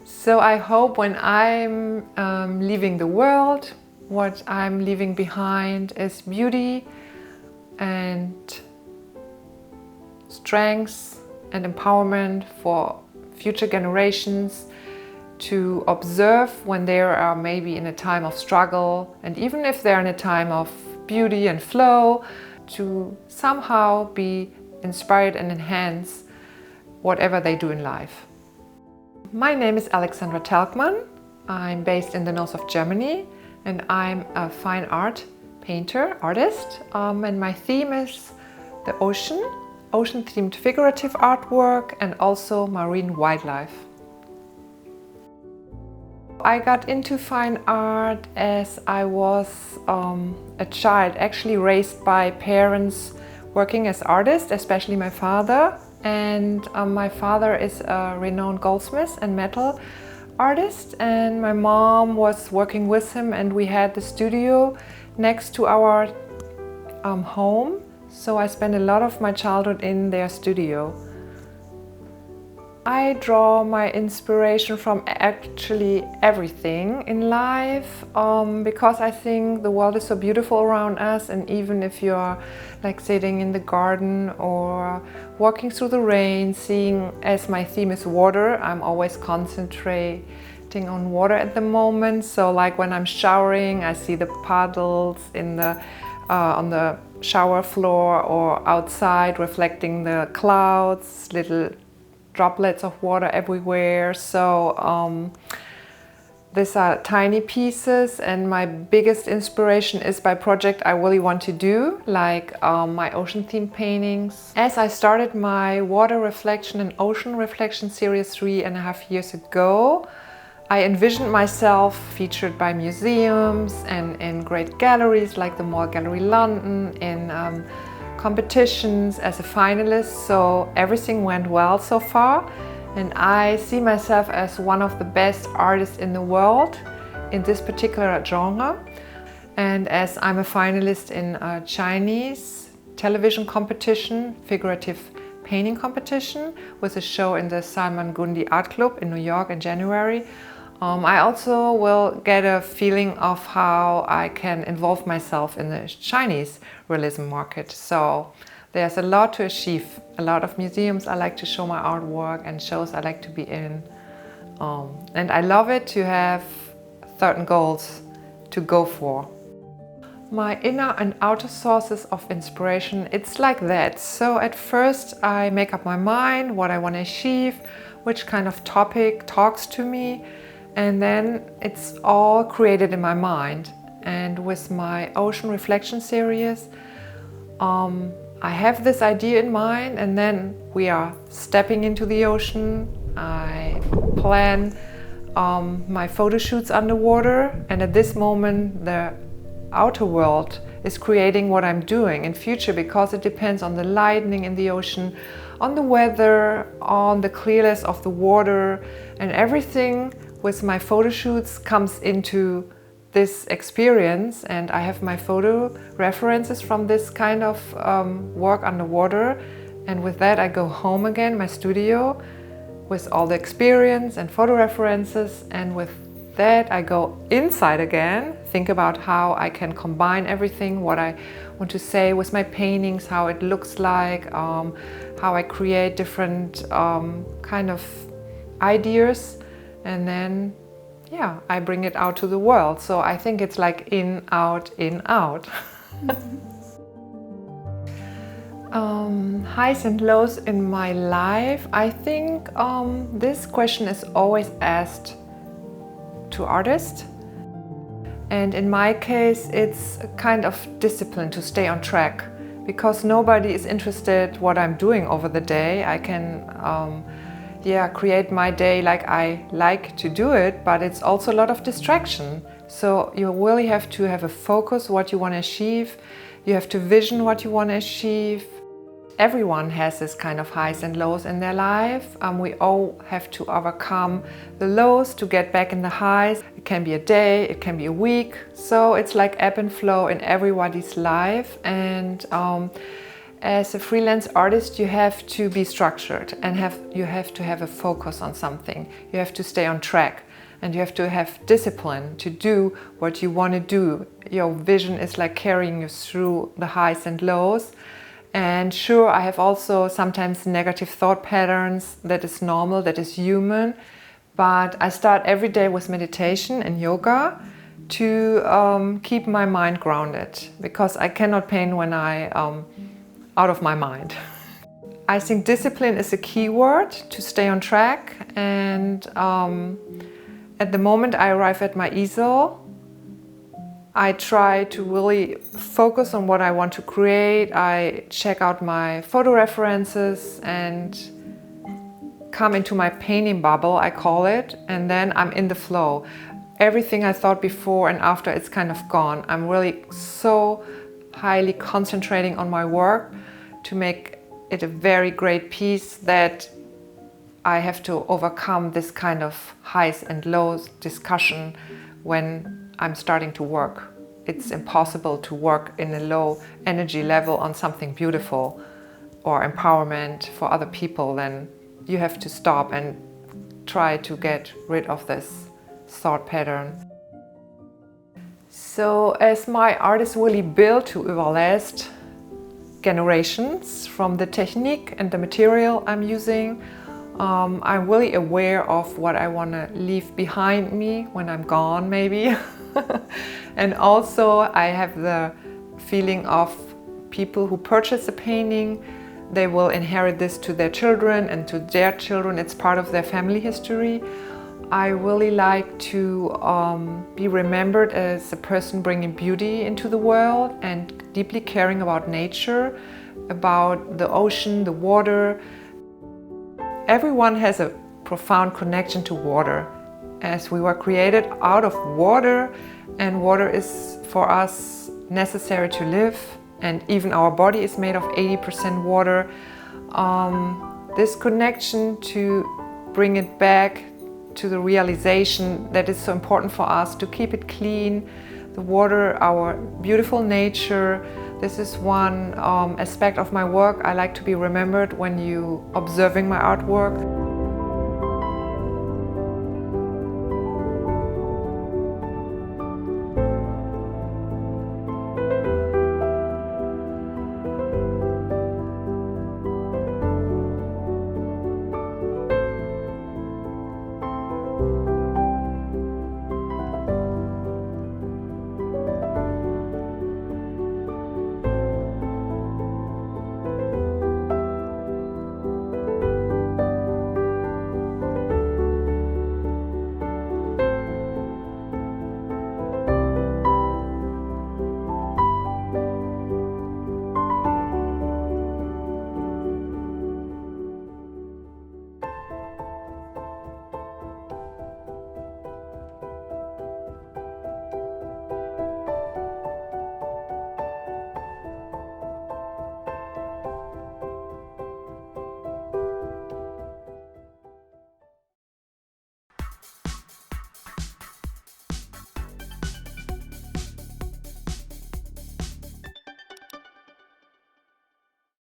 So I hope when I'm leaving the world, what I'm leaving behind is beauty and strength and empowerment for future generations to observe when they are maybe in a time of struggle, and even if they're in a time of beauty and flow, to somehow be inspired and enhance whatever they do in life. My name is Alexandra Telgmann. I'm based in the north of Germany and I'm a fine art painter, artist, and my theme is the ocean-themed figurative artwork and also marine wildlife. I got into fine art as I was a child, actually raised by parents working as artists, especially my father. And my father is a renowned goldsmith and metal artist, and my mom was working with him, and we had the studio next to our home. So I spent a lot of my childhood in their studio. I draw my inspiration from actually everything in life because I think the world is so beautiful around us, and even if you're like sitting in the garden or walking through the rain, seeing, as my theme is water, I'm always concentrating on water at the moment. So like when I'm showering, I see the puddles in the on the shower floor or outside reflecting the clouds, little droplets of water everywhere. So these are tiny pieces, and my biggest inspiration is by project I really want to do, like my ocean themed paintings. As I started my water reflection and ocean reflection series 3.5 years ago, I envisioned myself featured by museums and in great galleries like the Mall Gallery London, in competitions as a finalist. So everything went well so far, and I see myself as one of the best artists in the world in this particular genre. And as I'm a finalist in a Chinese television competition, figurative painting competition, with a show in the Salman Gundi Art Club in New York in January, I also will get a feeling of how I can involve myself in the Chinese realism market. So there's a lot to achieve, a lot of museums I like to show my artwork and shows I like to be in. And I love it to have certain goals to go for. My inner and outer sources of inspiration, it's like that. So at first I make up my mind what I want to achieve, which kind of topic talks to me. And then it's all created in my mind. And with my ocean reflection series, I have this idea in mind, and then we are stepping into the ocean. I plan my photo shoots underwater, and at this moment the outer world is creating what I'm doing in future, because it depends on the lightning in the ocean, on the weather, on the clearness of the water, and everything with my photo shoots comes into this experience. And I have my photo references from this kind of work underwater, and with that I go home again, my studio, with all the experience and photo references, and with that I go inside again, think about how I can combine everything, what I want to say with my paintings, how it looks like, how I create different kind of ideas. And then, yeah, I bring it out to the world. So I think it's like in, out, in, out. Highs and lows in my life. I think this question is always asked to artists. And in my case, it's a kind of discipline to stay on track, because nobody is interested what I'm doing over the day. I can create my day like I like to do it, but it's also a lot of distraction. So you really have to have a focus what you want to achieve. You have to vision what you want to achieve. Everyone has this kind of highs and lows in their life. We all have to overcome the lows to get back in the highs. It can be a day, it can be a week. So it's like ebb and flow in everybody's life. And As a freelance artist, you have to be structured and you have to have a focus on something. You have to stay on track and you have to have discipline to do what you want to do. Your vision is like carrying you through the highs and lows. And sure, I have also sometimes negative thought patterns. That is normal, that is human. But I start every day with meditation and yoga to keep my mind grounded, because I cannot paint when I'm out of my mind. I think discipline is a key word to stay on track, and at the moment I arrive at my easel, I try to really focus on what I want to create. I check out my photo references and come into my painting bubble, I call it, and then I'm in the flow. Everything I thought before and after, it's kind of gone. I'm really so highly concentrating on my work to make it a very great piece that I have to overcome this kind of highs and lows discussion when I'm starting to work. It's impossible to work in a low energy level on something beautiful or empowerment for other people. Then you have to stop and try to get rid of this thought pattern. So as my art is really built to last generations from the technique and the material I'm using, I'm really aware of what I want to leave behind me when I'm gone, maybe. And also I have the feeling of people who purchase a painting, they will inherit this to their children and to their children. It's part of their family history. I really like to be remembered as a person bringing beauty into the world and deeply caring about nature, about the ocean, the water. Everyone has a profound connection to water, as we were created out of water, and water is for us necessary to live, and even our body is made of 80% water. This connection, to bring it back to the realization that it's so important for us to keep it clean, the water, our beautiful nature. This is one aspect of my work I like to be remembered when you observing my artwork.